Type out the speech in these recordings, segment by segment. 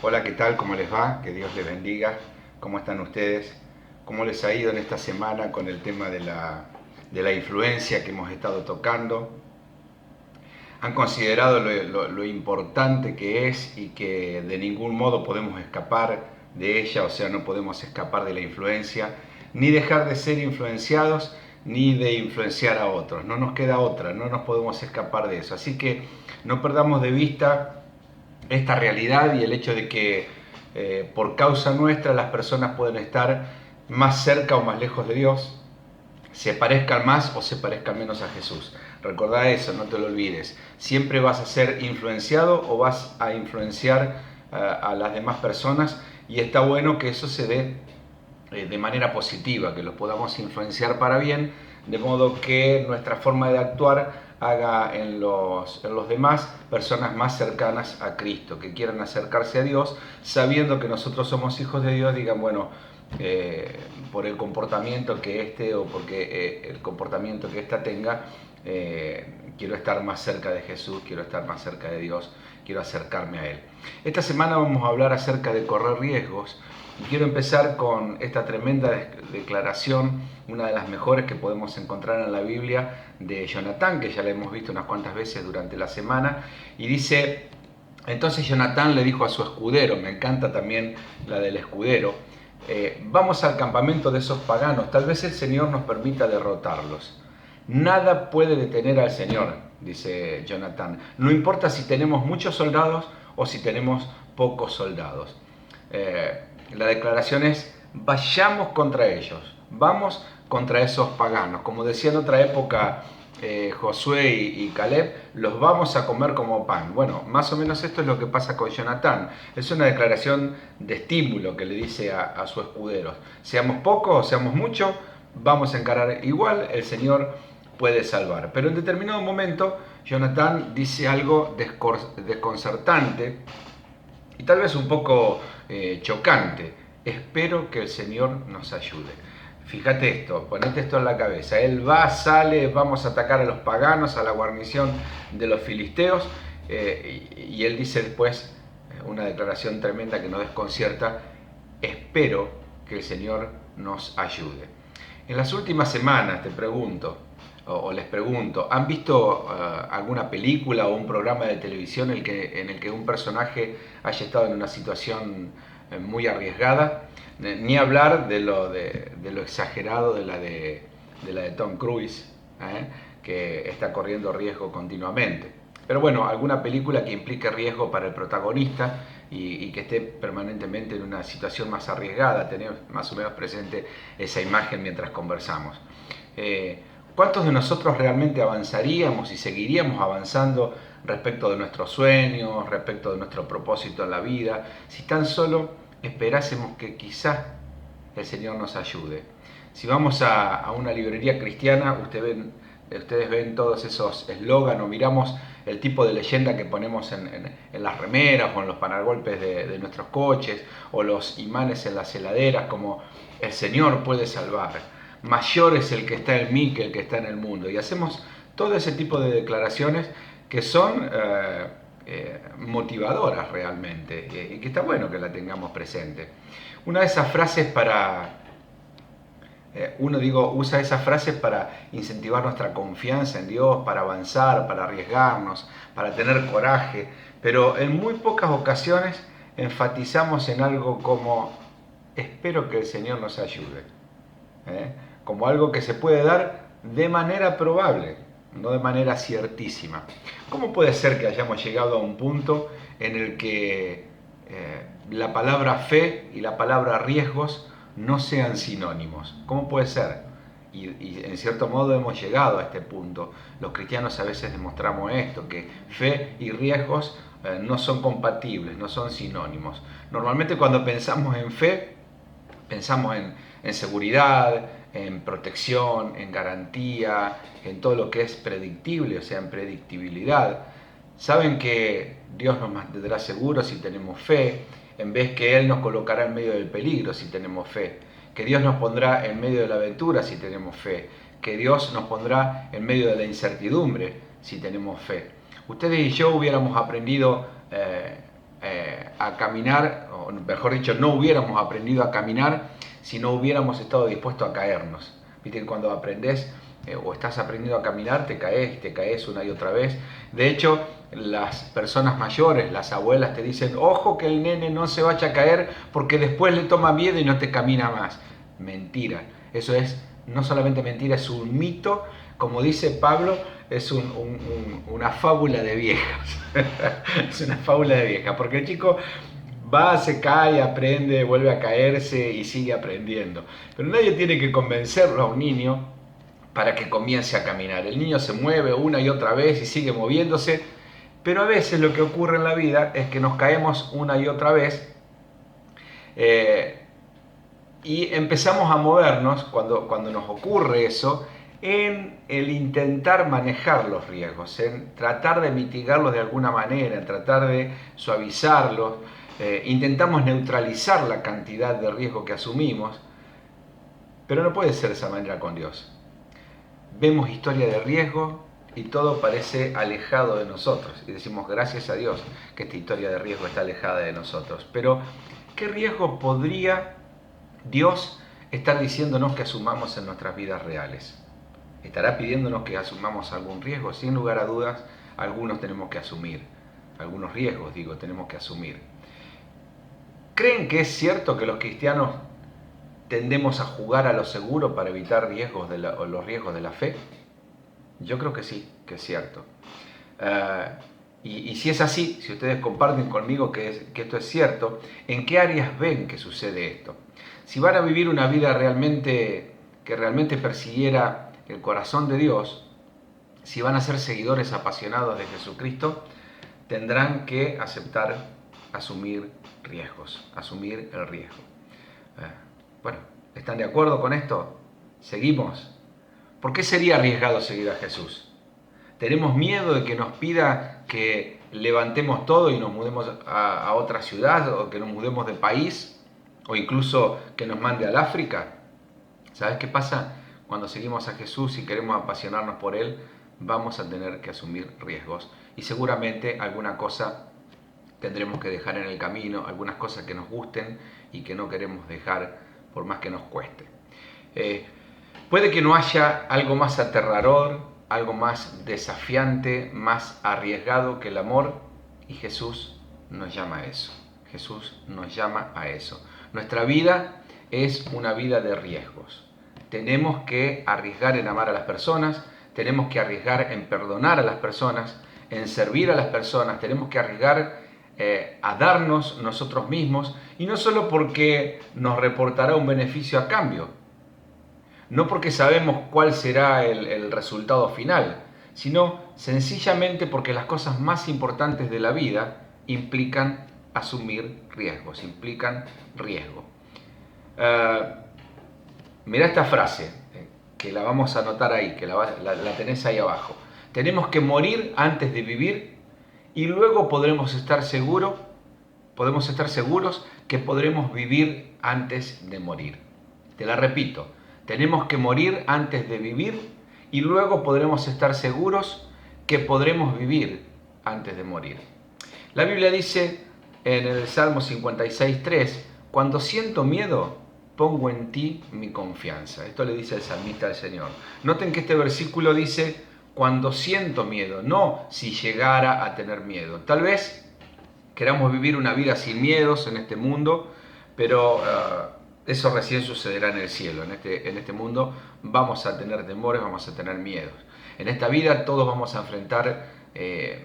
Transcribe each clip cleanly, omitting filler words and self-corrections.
Hola, ¿qué tal? ¿Cómo les va? Que Dios les bendiga. ¿Cómo están ustedes? ¿Cómo les ha ido en esta semana con el tema de la influencia que hemos estado tocando? ¿Han considerado lo importante que es y que de ningún modo podemos escapar de ella? O sea, no podemos escapar de la influencia, ni dejar de ser influenciados, ni de influenciar a otros. No nos queda otra, no nos podemos escapar de eso. Así que no perdamos de vista esta realidad y el hecho de que por causa nuestra las personas pueden estar más cerca o más lejos de Dios, se parezcan más o se parezcan menos a Jesús. Recordá eso, no te lo olvides. Siempre vas a ser influenciado o vas a influenciar a las demás personas, y está bueno que eso se dé de manera positiva, que los podamos influenciar para bien, de modo que nuestra forma de actuar haga en los demás personas más cercanas a Cristo, que quieran acercarse a Dios, sabiendo que nosotros somos hijos de Dios, digan, bueno, por el comportamiento que o porque el comportamiento que ésta tenga, quiero estar más cerca de Jesús, quiero estar más cerca de Dios, quiero acercarme a Él. Esta semana vamos a hablar acerca de correr riesgos. Y quiero empezar con esta tremenda declaración, una de las mejores que podemos encontrar en la Biblia, de Jonatán, que ya la hemos visto unas cuantas veces durante la semana, y dice: entonces Jonatán le dijo a su escudero, me encanta también la del escudero, vamos al campamento de esos paganos, tal vez el Señor nos permita derrotarlos. Nada puede detener al Señor, dice Jonatán, no importa si tenemos muchos soldados o si tenemos pocos soldados. La declaración es: vayamos contra ellos, vamos contra esos paganos. Como decía en otra época Josué y Caleb, los vamos a comer como pan. Bueno, más o menos esto es lo que pasa con Jonatán. Es una declaración de estímulo que le dice a su escudero: seamos pocos o seamos muchos, vamos a encarar igual, el Señor puede salvar. Pero en determinado momento Jonatán dice algo desconcertante y tal vez un poco chocante: espero que el Señor nos ayude. Fíjate esto, ponete esto en la cabeza. Él va, sale, vamos a atacar a los paganos, a la guarnición de los filisteos, y él dice después una declaración tremenda que nos desconcierta: espero que el Señor nos ayude. En las últimas semanas te pregunto, o les pregunto, ¿han visto alguna película o un programa de televisión en el que un personaje haya estado en una situación muy arriesgada? Ni hablar de lo exagerado de la de Tom Cruise, que está corriendo riesgo continuamente. Pero bueno, alguna película que implique riesgo para el protagonista y que esté permanentemente en una situación más arriesgada. Tener más o menos presente esa imagen mientras conversamos. ¿Cuántos de nosotros realmente avanzaríamos y seguiríamos avanzando respecto de nuestros sueños, respecto de nuestro propósito en la vida, si tan solo esperásemos que quizás el Señor nos ayude? Si vamos a una librería cristiana, ustedes ven todos esos eslogans, o miramos el tipo de leyenda que ponemos en las remeras o en los panagolpes de nuestros coches, o los imanes en las heladeras, como el Señor puede salvar, mayor es el que está en mí que el que está en el mundo. Y hacemos todo ese tipo de declaraciones que son motivadoras realmente, y que está bueno que la tengamos presente. Una de esas frases usa esas frases para incentivar nuestra confianza en Dios, para avanzar, para arriesgarnos, para tener coraje, pero en muy pocas ocasiones enfatizamos en algo como: espero que el Señor nos ayude. Como algo que se puede dar de manera probable, no de manera ciertísima. ¿Cómo puede ser que hayamos llegado a un punto en el que la palabra fe y la palabra riesgos no sean sinónimos? ¿Cómo puede ser? Y en cierto modo hemos llegado a este punto. Los cristianos a veces demostramos esto, que fe y riesgos no son compatibles, no son sinónimos. Normalmente cuando pensamos en fe, pensamos en seguridad, en protección, en garantía, en todo lo que es predictible, o sea, en predictibilidad. Saben que Dios nos mantendrá seguros si tenemos fe, en vez que Él nos colocará en medio del peligro si tenemos fe, que Dios nos pondrá en medio de la aventura si tenemos fe, que Dios nos pondrá en medio de la incertidumbre si tenemos fe. Ustedes y yo hubiéramos aprendido a caminar, o mejor dicho, no hubiéramos aprendido a caminar si no hubiéramos estado dispuestos a caernos. Viste que cuando aprendes o estás aprendiendo a caminar, te caes una y otra vez. De hecho, las personas mayores, las abuelas, te dicen, ojo que el nene no se vaya a caer porque después le toma miedo y no te camina más. Mentira. Eso es no solamente mentira, es un mito. Como dice Pablo, es una fábula de viejas. Es una fábula de viejas, porque el chico va, se cae, aprende, vuelve a caerse y sigue aprendiendo. Pero nadie tiene que convencerlo a un niño para que comience a caminar. El niño se mueve una y otra vez y sigue moviéndose, pero a veces lo que ocurre en la vida es que nos caemos una y otra vez y empezamos a movernos cuando nos ocurre eso en el intentar manejar los riesgos, en tratar de mitigarlos de alguna manera, en tratar de suavizarlos. Intentamos neutralizar la cantidad de riesgo que asumimos, pero no puede ser de esa manera con Dios. Vemos historia de riesgo y todo parece alejado de nosotros y decimos gracias a Dios que esta historia de riesgo está alejada de nosotros. Pero ¿qué riesgo podría Dios estar diciéndonos que asumamos en nuestras vidas reales? ¿Estará pidiéndonos que asumamos algún riesgo? Sin lugar a dudas, algunos tenemos que asumir. Algunos riesgos, tenemos que asumir. ¿Creen que es cierto que los cristianos tendemos a jugar a lo seguro para evitar los riesgos de la fe? Yo creo que sí, que es cierto. Y si es así, si ustedes comparten conmigo que esto es cierto, ¿en qué áreas ven que sucede esto? Si van a vivir una vida que realmente persiguiera el corazón de Dios, si van a ser seguidores apasionados de Jesucristo, tendrán que asumir riesgos, asumir el riesgo. Bueno, ¿están de acuerdo con esto? ¿Seguimos? ¿Por qué sería arriesgado seguir a Jesús? ¿Tenemos miedo de que nos pida que levantemos todo y nos mudemos a otra ciudad, o que nos mudemos de país, o incluso que nos mande al África? ¿Sabes qué pasa? Cuando seguimos a Jesús y queremos apasionarnos por Él, vamos a tener que asumir riesgos. Y seguramente alguna cosa tendremos que dejar en el camino, algunas cosas que nos gusten y que no queremos dejar por más que nos cueste. Puede que no haya algo más aterrador, algo más desafiante, más arriesgado que el amor, y Jesús nos llama a eso. Jesús nos llama a eso. Nuestra vida es una vida de riesgos. Tenemos que arriesgar en amar a las personas, tenemos que arriesgar en perdonar a las personas, en servir a las personas, tenemos que arriesgar a darnos nosotros mismos, y no solo porque nos reportará un beneficio a cambio, no porque sabemos cuál será el resultado final, sino sencillamente porque las cosas más importantes de la vida implican asumir riesgos, implican riesgo. Mirá esta frase, que la vamos a anotar ahí, que la tenés ahí abajo. Tenemos que morir antes de vivir y luego podemos estar seguros que podremos vivir antes de morir. Te la repito, tenemos que morir antes de vivir y luego podremos estar seguros que podremos vivir antes de morir. La Biblia dice en el Salmo 56:3, cuando siento miedo, pongo en ti mi confianza. Esto le dice el salmista al Señor. Noten que este versículo dice cuando siento miedo, no si llegara a tener miedo. Tal vez queramos vivir una vida sin miedos en este mundo, pero eso recién sucederá en el cielo. En este mundo vamos a tener temores, vamos a tener miedos. En esta vida todos vamos a enfrentar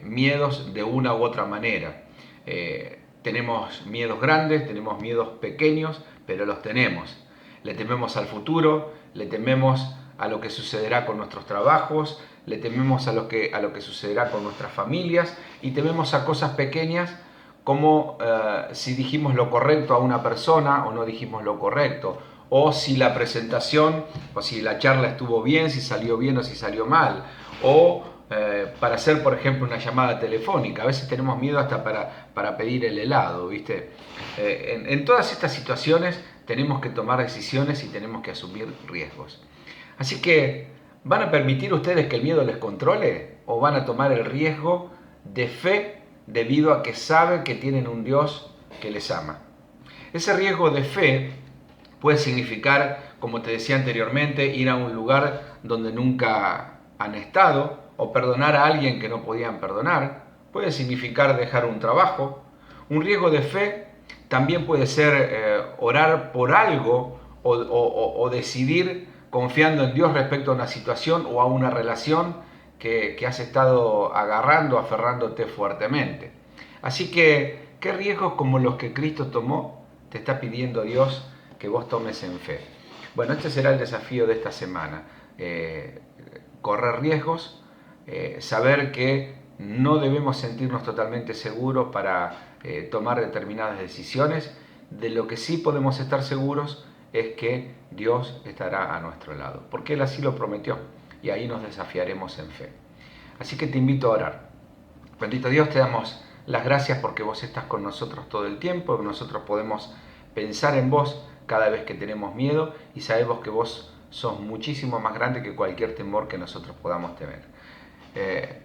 miedos de una u otra manera. Tenemos miedos grandes, tenemos miedos pequeños, pero los tenemos. Le tememos al futuro, le tememos a lo que sucederá con nuestros trabajos, le tememos a lo que sucederá con nuestras familias, y tememos a cosas pequeñas como si dijimos lo correcto a una persona o no dijimos lo correcto, o si la presentación o si la charla estuvo bien, si salió bien o si salió mal, o para hacer, por ejemplo, una llamada telefónica. A veces tenemos miedo hasta para pedir el helado, ¿viste? En todas estas situaciones tenemos que tomar decisiones y tenemos que asumir riesgos. Así que, ¿van a permitir ustedes que el miedo les controle o van a tomar el riesgo de fe debido a que saben que tienen un Dios que les ama. Ese riesgo de fe puede significar, como te decía anteriormente, ir a un lugar donde nunca han estado o perdonar a alguien que no podían perdonar. Puede significar dejar un trabajo. Un riesgo de fe también puede ser orar por algo o decidir confiando en Dios respecto a una situación o a una relación que has estado agarrando, aferrándote fuertemente. Así que, ¿qué riesgos como los que Cristo tomó te está pidiendo Dios que vos tomes en fe? Bueno, este será el desafío de esta semana. Correr riesgos, saber que no debemos sentirnos totalmente seguros para tomar determinadas decisiones. De lo que sí podemos estar seguros es que Dios estará a nuestro lado, porque Él así lo prometió, y ahí nos desafiaremos en fe. Así que te invito a orar. Bendito Dios, te damos las gracias porque vos estás con nosotros todo el tiempo, que nosotros podemos pensar en vos cada vez que tenemos miedo y sabemos que vos sos muchísimo más grande que cualquier temor que nosotros podamos tener.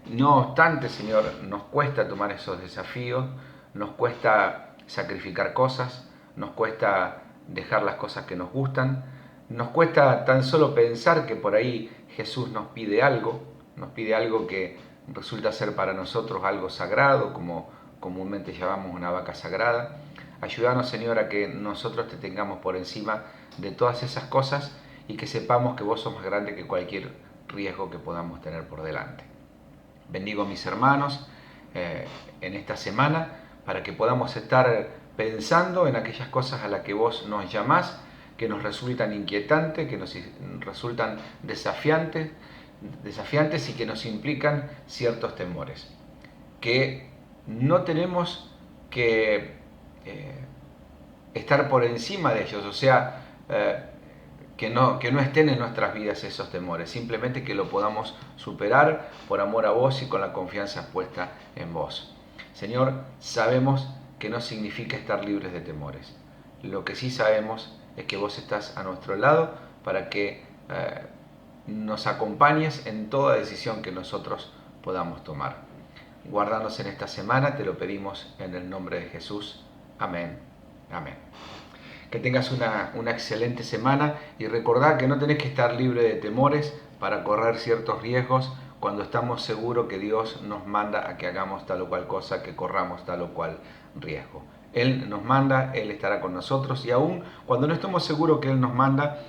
No obstante, Señor, nos cuesta tomar esos desafíos, nos cuesta sacrificar cosas, nos cuesta dejar las cosas que nos gustan, nos cuesta tan solo pensar que por ahí Jesús nos pide algo que resulta ser para nosotros algo sagrado, como comúnmente llamamos una vaca sagrada. Ayúdanos, Señor, a que nosotros te tengamos por encima de todas esas cosas y que sepamos que vos sos más grande que cualquier riesgo que podamos tener por delante. Bendigo a mis hermanos en esta semana para que podamos estar pensando en aquellas cosas a las que vos nos llamás, que nos resultan inquietantes, que nos resultan desafiantes y que nos implican ciertos temores. Que no tenemos que estar por encima de ellos, o sea, que no estén en nuestras vidas esos temores, simplemente que lo podamos superar por amor a vos y con la confianza puesta en vos. Señor, sabemos que no significa estar libres de temores. Lo que sí sabemos es que vos estás a nuestro lado para que nos acompañes en toda decisión que nosotros podamos tomar. Guárdanos en esta semana, te lo pedimos en el nombre de Jesús. Amén. Amén. Que tengas una excelente semana y recordá que no tenés que estar libre de temores para correr ciertos riesgos cuando estamos seguros que Dios nos manda a que hagamos tal o cual cosa, que corramos tal o cual riesgo. Él nos manda, Él estará con nosotros y aún cuando no estemos seguros que Él nos manda,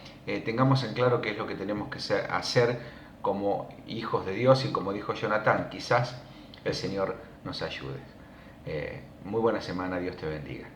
tengamos en claro qué es lo que tenemos que hacer como hijos de Dios y como dijo Jonatán, quizás el Señor nos ayude. Muy buena semana, Dios te bendiga.